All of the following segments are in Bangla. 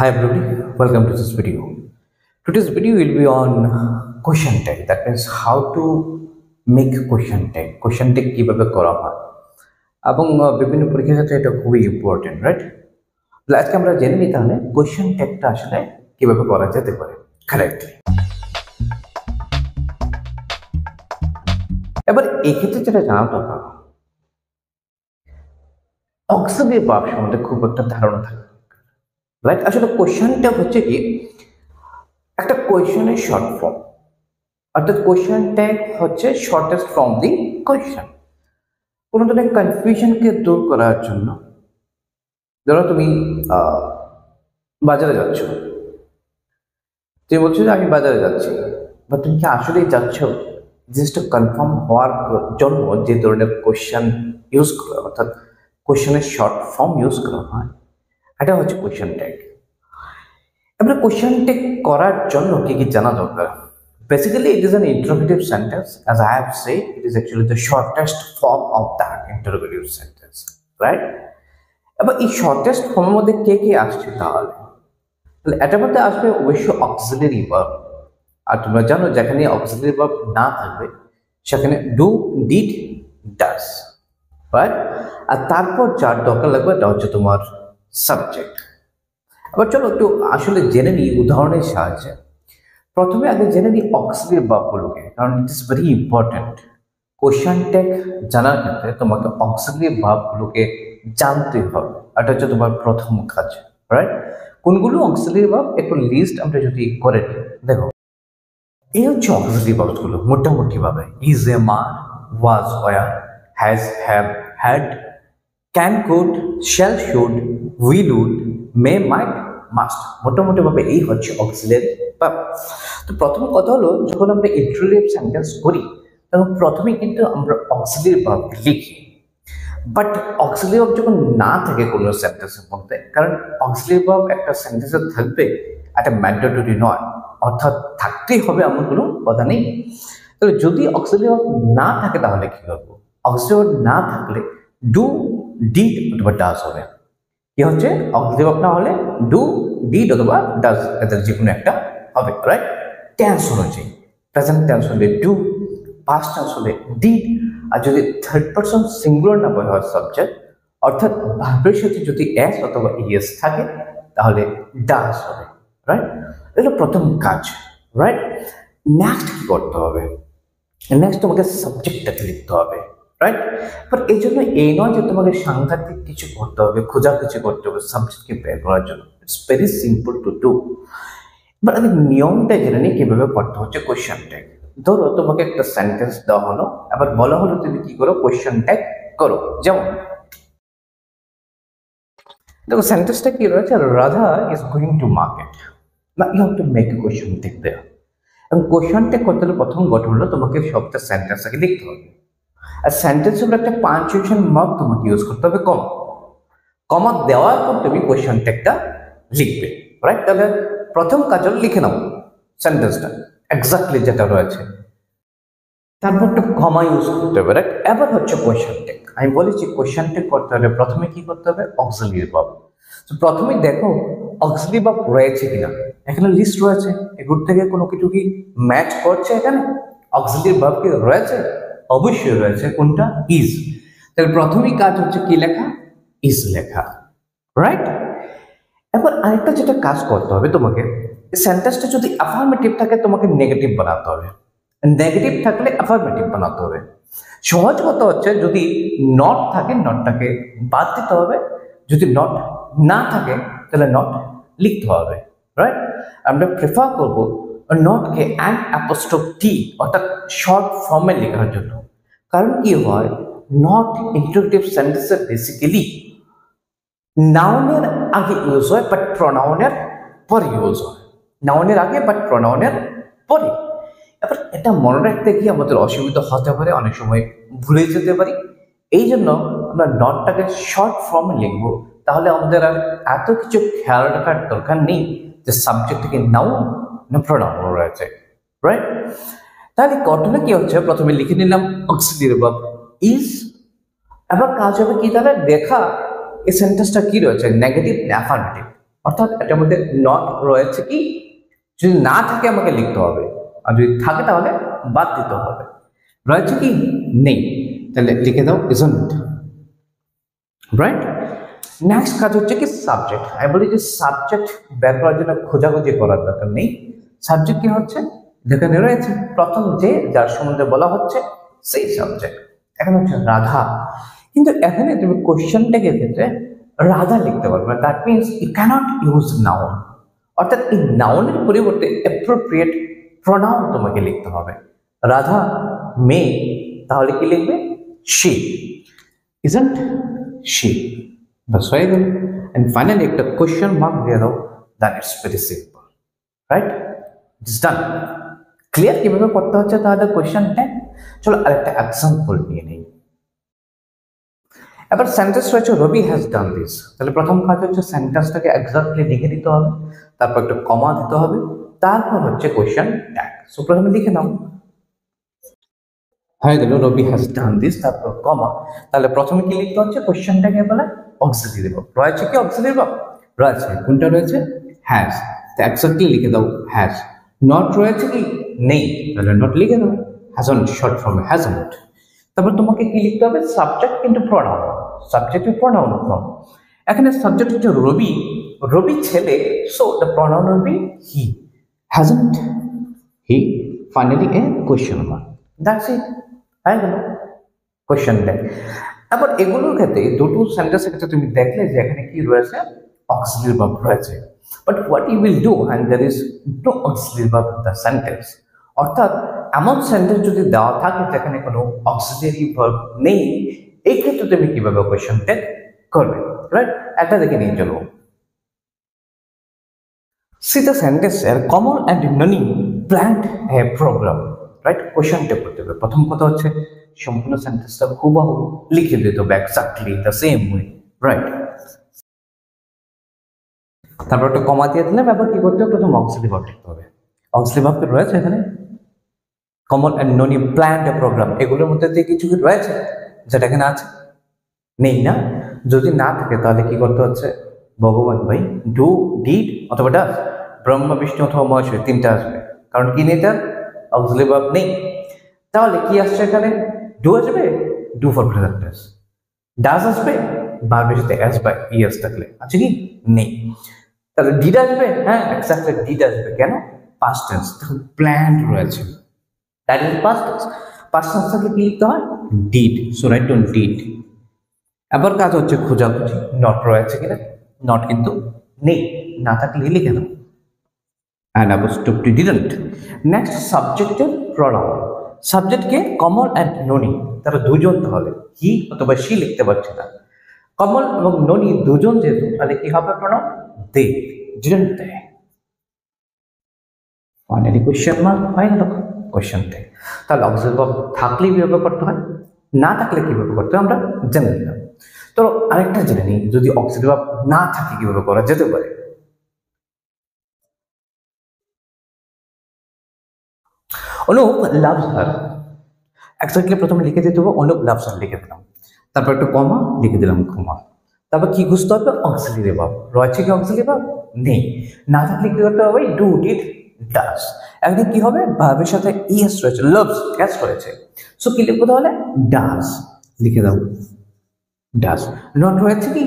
Hi everybody, welcome to this video. Today's video will be on question tag. That means how to make question tag. Question tag কিভাবে করা হয় এবং বিভিন্ন পরীক্ষার ক্ষেত্রে এটা খুবই ইম্পর্টেন্ট, রাইট? আজকে আমরা জেনে নিই তাহলে question tagটা আসলে কিভাবে করা যেতে পারে কারেক্টলি। এবার এই ক্ষেত্রে যেটা জানা দরকার, অক্সিলারি ভার্ব সম্বন্ধে খুব একটা ধারণা থাকে, রাইট? আসলে কোশ্চেনটা হচ্ছে কি একটা কোয়েশ্চেনের শর্ট ফর্ম, অর্থাৎ কোয়েশ্চেন ট্যাগ হচ্ছে শর্টেস্ট ফর্ম দি কোয়েশ্চেন। কোনো ধরনের কনফিউশনকে দূর করার জন্য, ধরো তুমি বাজারে যাচ্ছ, তুমি বলছো যে আমি বাজারে যাচ্ছি, বা তুমি কি আসলেই যাচ্ছ, জিনিসটা কনফার্ম হওয়ার জন্য যে ধরনের কোয়েশ্চেন ইউজ করা, অর্থাৎ কোয়েশ্চেনের শর্ট ফর্ম ইউজ করা হয়, এটা হচ্ছে কোয়েশ্চেন ট্যাগ। এবার কোয়েশ্চেন ট্যাগ করার জন্য কি কি জানা দরকার? Basically, it is an interrogative sentence. As I have said, it is actually the shortest form of that interrogative sentence, right? এবার এই শর্টেস্ট ফর্মের মধ্যে কে কে আসছে তাহলে এটার মধ্যে আসবে অবশ্যই অক্সিলারি ভার্ব। আর তোমরা জানো যেখানে অক্সিলারি ভার্ব না থাকবে সেখানে ডু, ডিড, ডাজ, রাইট? আর তারপর যার দরকার লাগবে এটা হচ্ছে তোমার সাবজেক্ট। এবার চলো একটু আসলে জেনে নিই উদাহরণের সাহায্যে। প্রথমে আগে জেনে নিই অক্সিলারি ভার্বগুলোকে, কারণ it is very important. Question tag জানার ক্ষেত্রে তোমাকে অক্সিলারি ভার্বগুলোকে জানতে হবে, এটা হচ্ছে তোমার প্রথম কাজ, রাইট? কোনগুলো অক্সিলারি ভার্ব একটু লিস্ট আমরা যদি করে নিই, দেখো এই হচ্ছে অক্সিলারি ভার্বগুলো মোটামুটি ভাবে। Is, am, are, was, were, has, have, had, can, could, shall, should, will, would, may, might, must, মোটামুটি ভাবে এই হচ্ছে অক্সিলারি ভার্ব। তো প্রথম কথা হলো, যখন আমরা ইন্টারোগেটিভ সেন্টেন্স করি তখন প্রথমে কিন্তু আমরা অক্সিলারি ভার্ব লিখি, বাট অক্সিলারি ভার্ব যখন না থাকে কোনো সেন্টেন্সের মধ্যে, কারণ অক্সিলারি ভার্ব একটা সেন্টেন্সে থাকবে, একটা ম্যান্ডেটরি নয়, অর্থাৎ থাকতেই হবে এমন কোনো কথা নেই। তাহলে যদি অক্সিলারি ভার্ব না থাকে তাহলে কি করবো? অক্সিলারি ভার্ব না থাকলে ডু, ডিড অথবা ডাজ হবে। কি হচ্ছে? অক্সিলারি ভার্ব না হলে ডু, ডিড অথবা ডাজ, এদের যে কোনো একটা হবে, রাইট? টেন্স অনুযায়ী প্রেজেন্ট টেন্স হলে ডু, পাস্ট টেন্স হলে ডিড, আর যদি থার্ড পারসন সিঙ্গুলার নাম্বার হয় সাবজেক্ট, অর্থাৎ ভার্বের সাথে যদি এস অথবা ইএস থাকে তাহলে ডাজ হবে, রাইট? এটা প্রথম কাজ, রাইট? নেক্সট কি করতে হবে? নেক্সট তোমাকে সাবজেক্টটাকে লিখতে হবে, রাইট? বাট এই জন্য এই নয় যে তোমাকে সাংঘাতিক কিছু করতে হবে, খোঁজাখুঁজি করতে হবে সাবজেক্টকে বের করার জন্য। It's very simple to do. But আমি নিয়মটা জেনে নিই কিভাবে করতে হচ্ছে কোয়েশ্চেন ট্যাগ। ধরো তোমাকে একটা সেন্টেন্স দেওয়া হলো, আবার বলা হলো তুমি কি করো, কোয়েশ্চেন ট্যাগ করো। যেমন দেখো সেন্টেন্সটা কি রয়েছে, Radha is going to market, না you have to make a question tag there. এবং কোয়েশ্চেন ট্যাগ করতে হলে প্রথম গঠন হলো তোমাকে সবটা সেন্টেন্সটাকে লিখতে হবে, আর সেন্টেন্সের উপর একটা পাঞ্চুয়েশন মার্ক তোমাকে ইউজ করতে হবে, কমা। কমা দেওয়ার পর তুমি কোয়েশ্চেন ট্যাগটা লিখবে, রাইট? তাহলে প্রথম কাজ হলো লিখে নাও সেন্টেন্সটা এক্স্যাক্টলি যেটা রয়েছে, তারপর একটা কমা ইউজ করতে হবে, রাইট? এবার হচ্ছে কোয়েশ্চেন ট্যাগ। আমি বলেছি কোয়েশ্চেন ট্যাগ করতে হলে প্রথমে কি করতে হবে? Auxiliary verb. তো প্রথমে দেখো অক্সিলারি ভার্ব রয়েছে কিনা, এখানে লিস্ট রয়েছে, এগুলো থেকে কোনো কিছু কি ম্যাচ করছে? এখানে অক্সিলারি ভার্ব কি রয়েছে? অবশ্যই রয়েছে। কোনটা? ইজ। তাহলে প্রথমেই কাজ হচ্ছে কি লেখা? ইজ লেখা, রাইট? এবার আরেকটা যেটা কাজ করতে হবে তোমাকে, সেন্টেন্সটা যদি অ্যাফার্মেটিভ থাকে তোমাকে নেগেটিভ বানাতে হবে, নেগেটিভ থাকলে অ্যাফার্মেটিভ বানাতে হবে। সহজ কথা হচ্ছে যদি নট থাকে নটটাকে বাদ দিতে হবে, যদি নট না থাকে তাহলে নট লিখতে হবে, রাইট? আমরা প্রেফার করব নটকে অ্যান অ্যাপোস্ট্রোফ টি অর্থাৎ শর্ট ফর্মে লেখার জন্য। কারণ কি হয়, নট ইন্টারোগেটিভ সেন্টেন্সে বেসিক্যালি নাউনের আগে ইউজ হয় বাট প্রোনাউনের পরে ইউজ হয়, নাউনের আগে বাট প্রোনাউনের পরে। এবার এটা মনে রাখতে গিয়ে আমাদের অসুবিধা হতে পারে, অনেক সময় ভুলে যেতে পারি। এই জন্য আমরা নটটাকে শর্ট ফর্মে লিখবো, তাহলে আমাদের আর এত কিছু খেয়াল রাখার দরকার নেই যে সাবজেক্ট থেকে নাউন না প্রোনাউন রয়েছে, রাইট? তাহলে ঘটনা কি হচ্ছে, প্রথমে লিখে নিলাম অক্সিলারি ভার্ব ইজ। এবার কাজ হবে কি, তাহলে দেখা এই সেন্টেন্সটা কি রয়েছে, নেগেটিভ না অ্যাফার্মেটিভ। অর্থাৎ এটার মধ্যে নট রয়েছে কি, যদি না থাকে আমাকে লিখতে হবে, আর যদি থাকে তাহলে বাদ দিতে হবে। রয়েছে কি, নেই, তাহলে লিখে দাও ইজন্ট। রাইট। নেক্সট কাজ হচ্ছে কি সাবজেক্ট। আমি বলি যে সাবজেক্ট বের করার জন্য খোঁজাখুঁজি করার দরকার নেই। সাবজেক্ট কি হচ্ছে, যেখানে রয়েছে প্রথম যে যার সম্বন্ধে বলা হচ্ছে সেই সাবজেক্ট। এখন হচ্ছে রাধা, কিন্তু এখানে তুমি কোশ্চেনটাকে ক্ষেত্রে রাধা লিখতে পারবে না। That means you can't use noun, অর্থাৎ এই নাউনের পরিবর্তে অ্যাপ্রোপ্রিয়েট প্রনাউন তোমাকে লিখতে হবে। রাধা মে, তাহলে কি লিখবে, শি, ইজন্ট শি, বাস হয়ে গেল। এন্ড ফাইনালি একটা কোশ্চেন মার্ক দিয়ে দাও, that it's very simple. Right, it's done. Clear কিভাবে করতে হচ্ছে তাহলে কোশ্চেনটা? চলো আরেকটা এক্সাম্পল নিয়ে নেই। এবার সেন্টেন্স রয়েছে রবি হ্যাজ ডান দিস, তাহলে প্রথম কাজ হচ্ছে সেন্টেন্সটাকে এক্স্যাক্টলি লিখে দিতে হবে, তারপর একটা কমা দিতে হবে, তারপর হচ্ছে কোশ্চেন ট্যাগ। সো প্রথমে লিখে নাও, হয়ে গেল রবি হ্যাজ ডান দিস, তারপর কমা। তাহলে প্রথমে কি লিখতে হচ্ছে, কোশ্চেনটাকে বলে অক্সিলারি ভার্ব। রয়েছে কি অক্সিলারি ভার্ব? রয়েছে। কোনটা রয়েছে? হ্যাজ। তো এক্স্যাক্টলি লিখে দাও হ্যাজ। নট রয়েছে কি? নেই, তাহলে নট লিখে দাও, হ্যাজন্ট, শর্ট ফর্ম হ্যাজন্ট। তারপর তোমাকে কি লিখতে হবে, সাবজেক্ট কিন্তু প্রনাউন, সাবজেক্টিভ প্রনাউন ফর্ম। এখানে সাবজেক্ট হচ্ছে রবি, রবি ছেলে, so the pronoun will be he, hasn't he, finally A question mark. That's it, হয়ে গেল কোশ্চেন ট্যাগ। আবার এগুলোর ক্ষেত্রে দুটো সেন্টেন্সের ক্ষেত্রে তুমি দেখলে যে এখানে কি রয়েছে, অক্সিলারি ভার্ব রয়েছে। But what you will do when there is no auxiliary verb in the sentence, অর্থাৎ এমন সেন্টেন্স যদি দেওয়া থাকে যেখানে কোনো অক্সিলারি ভার্ব নেই, এই ক্ষেত্রে তুমি কিভাবে কোশ্চেন ট্যাগ করবে? রাইট, একটা দেখে নিয়ে চলো। See the sentence here, Kamal and Nani planned a program. Right, question tag করতে হবে। প্রথম কথা হচ্ছে সম্পূর্ণ সেন্টেন্সটা হুবহু লিখে দিতে হবে, exactly the same way. Right, তারপর একটা কমা দিয়ে দিলাম। এবার কি করতে হবে, প্রথম অক্সিলারি ভার্ব লিখতে হবে। অক্সিলারি ভার্ব রয়েছে এখানে, কমল and Noni planned A programme, এগুলোর মধ্যে দিয়ে কিছু কি রয়েছে যেটা এখানে আছে? নেই না? যদি না থাকে তাহলে কি করতে হচ্ছে, ভগবান ভাই, ডু, ডিড অথবা ডাজ, ব্রহ্মা বিষ্ণু অথবা মহেশ্বর, তিনটা আসবে। কারণ কি নেই, তার অক্সিলারি ভার্ব নেই। তাহলে কি আসছে এখানে, ডু আসবে, do for present tense. Does আসবে, ভার্বের সাথে এস বা ইএস থাকলে, আছে কি? নেই। তাহলে ডিড আসবে, হ্যাঁ এক্স্যাক্টলি ডিড আসবে। কেন? পাস্ট টেন্স, তখন প্ল্যান্ড রয়েছে, that is past tense. Past tense থাকলে কি লিখতে হয়, did. So write down did. এবার কাজ হচ্ছে খোঁজাখুঁজি, নট রয়েছে কিনা, নট কিন্তু নেই, না থাকলে লিখে দাও, and apostrophe didn't. নেক্সট সাবজেক্টের প্রনাউন। সাবজেক্টকে কমল অ্যান্ড ননি, তারা দুজন, তাহলে হি অথবা সি লিখতে পারছে না। কমল এবং ননি দুজন যেহেতু, তাহলে কি হবে pronoun, they, didn't they. Finally question mark, হয় না কোশ্চেন ট্যাগ। তাহলে অক্সিলারি ভার্ব থাকলে কিভাবে করতে হয়, না থাকলে কিভাবে করতে হয় আমরা জেনে নিলাম। তো আরেকটা জেনে নিই, যদি অক্সিলারি ভার্ব না থাকে কিভাবে করা যেতে পারে। অনুপ লাভস হার, এক্স্যাক্টলি প্রথমে লিখে দিতে হবে অনুপ লাভস হার, লিখে দিলাম। তারপর একটা কমা লিখে দিলাম, কমা। তারপর কি খুঁজতে হবে, অক্সিলারি ভার্ব। রয়েছে কি অক্সিলারি ভার্ব? নেই। না থাকলে কি করতে হবে, ডু, ডিড, ডাজ। একদিন কি হবে, ভার্বের সাথে ইএস রয়েছে, লাভস এস রয়েছে, সো কি লিখবো তাহলে, ডাজ, লিখে দাও ডাজ। নট রয়েছে কি,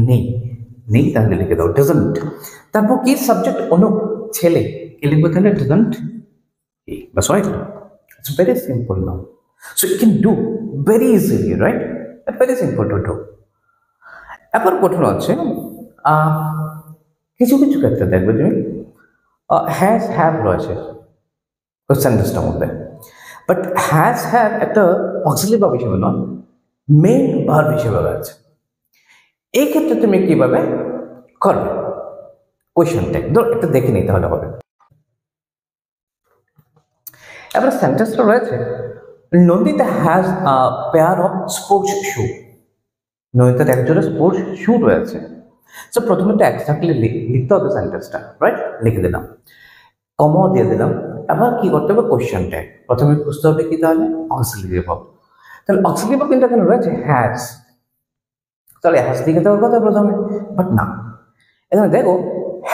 নেই, নেই তাহলে লিখে দাও ডাজন্ট। তারপর কি সাবজেক্ট অনুপ, ছেলে, কি লিখবো তাহলে, ডাজন্ট হি, বাস হয়ে গেল। It's very simple now, so you can do very easily, right, very simple to do. এবার কঠিন আছে, কিছু কিছু ক্ষেত্রে দেখবে তুমি হ্যাজ হ্যাভ রয়েছে ওই সেন্টেন্সটার মধ্যে, বাট হ্যাজ হ্যাভ একটা অক্সিলারি ভার্ব হিসেবে নয়, মেইন ভার্ব হিসেবে রয়েছে। এই ক্ষেত্রে তুমি কিভাবে করবে কোয়েশ্চন ট্যাগ, ধর একটা দেখে নিই তাহলে হবে। এবার সেন্টেন্সটা রয়েছে, Nandita has a pair of sports shoe, নন্দিতার একজোড়া স্পোর্টস শু রয়েছে। সো প্রথমে তো এক্স্যাক্টলি লিখতে হবে সেন্টেন্সটা, রাইট, লিখে দিলাম, কমাও দিয়ে দিলাম। এবার কি করতে হবে, কোয়েশ্চন ট্যাগ। প্রথমে বুঝতে হবে কি তাহলে, অক্সিলারি ভার্ব। তাহলে অক্সিলারি ভার্ব কিন্তু এখানে রয়েছে হ্যাজ, তাহলে হ্যাজ লিখে দেওয়ার কথা প্রথমে, বাট না, এখানে দেখো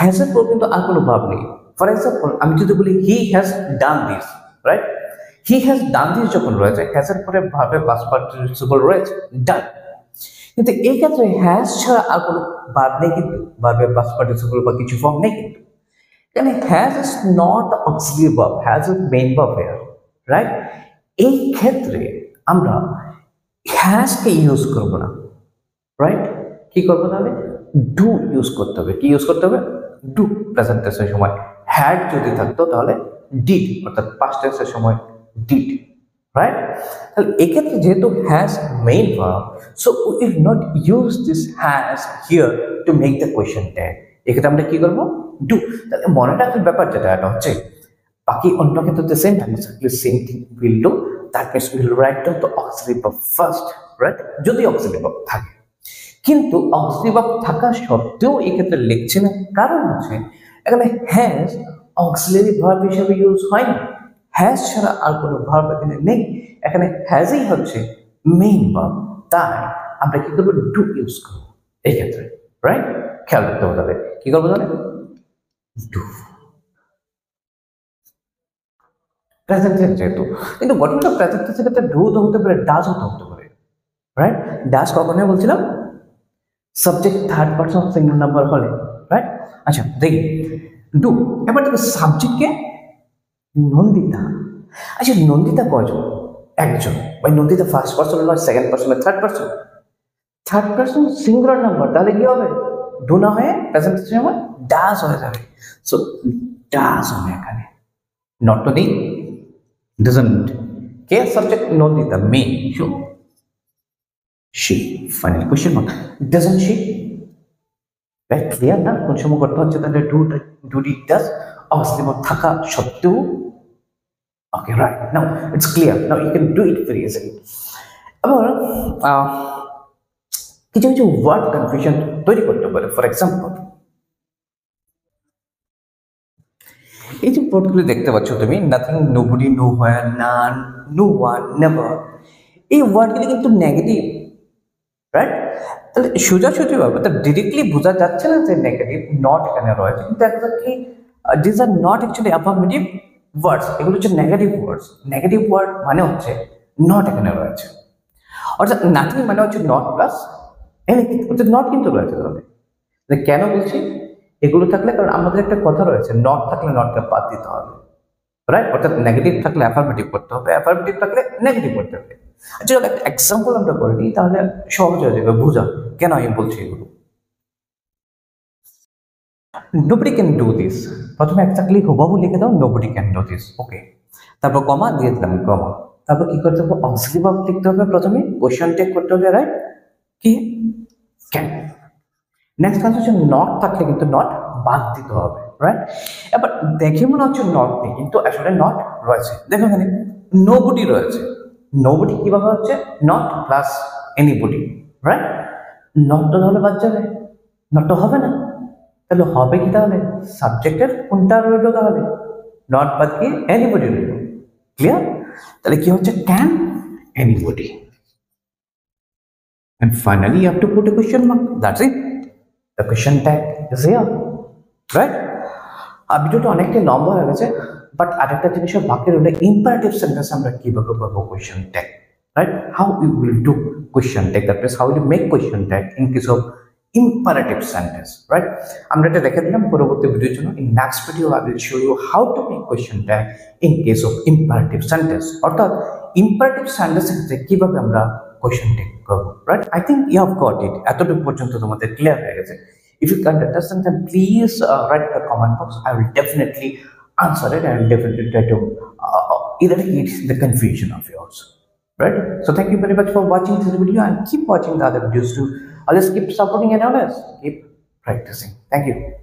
হ্যাজ এর পর কিন্তু আর কোনো ভাব নেই। ফর এক্সাম্পল আমি যদি বলি he has done this, right? He has done this যখন রয়েছে, হ্যাজ এর পরে ভাবে পাস্ট পার্টিসিপল রয়েছে, ডান। কিন্তু এই ক্ষেত্রে হ্যাজ ছাড়া আর কোনো ভাব নেই কিন্তু, ভাবে পাস্ট পার্টিসিপল বা কিছু ফর্ম নেই কিন্তু। এখানে has is not auxiliary verb, has is main verb here, right? এই ক্ষেত্রে আমরা হ্যাজকে ইউজ করব না, রাইট? কি করবো তাহলে? ডু ইউজ করতে হবে। কি ইউজ করতে হবে? ডু। প্রেজেন্ট টেন্সের সময় হ্যাড যদি থাকতো তাহলে ডিড, অর্থাৎ পাস্ট টেন্সের সময় ডিড, রাইট? তাহলে এক্ষেত্রে যেহেতু has main verb, so we will not use this has here to make the question tag. এক্ষেত্রে আমরা কি করবো? ডু। তাহলে মনে রাখার ব্যাপার যেটা এটা হচ্ছে, বাকি অন্য ক্ষেত্রে same time same thing will do, that means will write down the auxiliary verb first, right? যদি অক্সিলারি ভার্ব থাকে। কিন্তু অক্সিলারি ভার্ব থাকা সত্ত্বেও এক্ষেত্রে লিখছে না, কারণ হচ্ছে এখানে হ্যাজ অক্সিলারি ভার্ব হিসেবে ইউজ হয় না। হ্যাজ ছাড়া আর কোনো ভার্ব এখানে নেই, এখানে হ্যাজই হচ্ছে মেইন ভার্ব। তাই আমরা কি করবো? ডু ইউজ করবো এই ক্ষেত্রে, রাইট? খেয়াল রাখতে হবে তাহলে কি করবো তাহলে? ডু। প্রেজেন্ট টেন্স যেহেতু, কিন্তু গঠনটা প্রেজেন্ট টেন্সের ক্ষেত্রে ডু তো হতে পারে, ডাজ হতে পারে, রাইট? ডাজ কখনোই বলছিলাম subject third person singular number হলে, রাইট? আচ্ছা দেখি ডু। এবার দেখো সাবজেক্টকে নন্দিতা। আচ্ছা নন্দিতা কয়জন? একজন। ভাই নন্দিতা ফার্স্ট পারসন নয়, second person, third person. Third person singular number, তাহলে কি হবে? ডু না হয়ে প্রেজেন্ট টেন্সের সময় ডাজ হয়ে যাবে। সো ডাজ হবে এখানে, not to the doesn't. K subject? Nandita, May, show she, final question mark, doesn't she? Right? Clear না? কোন সময় করতে হচ্ছে তাহলে do it does অবশ্যই থাকা সত্ত্বেও। Okay, right, now it's clear, now you can do it very easily. আবার কিছু কিছু ওয়ার্ড কনফিউশন তৈরি করতে পারে। ফর এক্সাম্পল এই যে ওয়ার্ডগুলো দেখতে পাচ্ছ তুমি, nothing, nobody, nowhere, none, no one, never, এই ওয়ার্ডগুলি কিন্তু নেগেটিভ, রাইট? তাহলে সোজাসুজি ভাবে ডিরেক্টলি বোঝা যাচ্ছে না যে নেগেটিভ, নট এখানে রয়েছে, কিন্তু exactly this are not actually affirmative words, এগুলো হচ্ছে নেগেটিভ ওয়ার্ডস। নেগেটিভ ওয়ার্ড মানে হচ্ছে নট এখানে রয়েছে, অর্থাৎ নাথিং মানে হচ্ছে নট প্লাস এনিথিং, অর্থাৎ নট কিন্তু রয়েছে। তাহলে কেন বলছি এগুলো থাকলে? কারণ আমাদের একটা কথা রয়েছে, নট থাকলে নটকে বাদ দিতে হবে, রাইট? অর্থাৎ নেগেটিভ থাকলে অ্যাফার্মেটিভ করতে হবে, অ্যাফার্মেটিভ থাকলে নেগেটিভ করতে হবে। আচ্ছা একটা এক্সাম্পল আমরা করে নিই, তাহলে সহজ হয়ে যাবে বোঝা কেন আমি বলছি এগুলো। নোবডি ক্যান ডু দিস, প্রথমে এক্স্যাক্টলি হুবহু লিখে দাও নোবডি ক্যান ডু দিস, ওকে। তারপর কমা দিয়ে দিলাম, কমা। তারপর কি করতে হবে? অক্সিলারি ভার্ব লিখতে হবে, প্রথমে কোশ্চেন টেক করতে হবে, রাইট? কি? ক্যান। নেক্সট কাজ হচ্ছে নট থাকলে কিন্তু নট বাদ দিতে হবে, রাইট? এবার দেখে মনে হচ্ছে নট নেই, কিন্তু আসলে নট রয়েছে। দেখো এখানে নোবডি রয়েছে, নোবডি কিভাবে হচ্ছে? Not plus anybody, right? Not তো তাহলে বাদ যাবে, নট তো হবে না, তাহলে হবে কি? তাহলে সাবজেক্টের কোনটা রইল? তাহলে নট বাদ দিয়ে এনিবডি রইল, ক্লিয়ার? তাহলে কি হচ্ছে? Can anybody, and finally you have to put a question mark, that's it, the question tag is here, right? ভিডিওটা অনেকটাই লম্বা হয়ে গেছে, বাট আরেকটা জিনিসের বাকি রইলে ইম্পারেটিভ সেন্টেন্স আমরা কিভাবে করবো question tag, right? How you will do question tag, that means how you make question tag in case of imperative sentence, right? আমরা এটা দেখে দিলাম পরবর্তী ভিডিওর জন্য। In next video I will show you how to make question tag in case of imperative sentence, অর্থাৎ ইম্পারেটিভ সেন্টেন্সের ক্ষেত্রে কিভাবে আমরা কোয়েশ্চেন ট্যাগ করবো, right? I think you have got it, এতটুকু পর্যন্ত তোমাদের ক্লিয়ার হয়ে গেছে। If you can't understand, then please write in the comment box. I will definitely answer it. I will definitely try to eradicate the confusion of yours. Right? So thank you very much for watching this video, and keep watching the other videos too. Always keep supporting and always keep practicing. Thank you.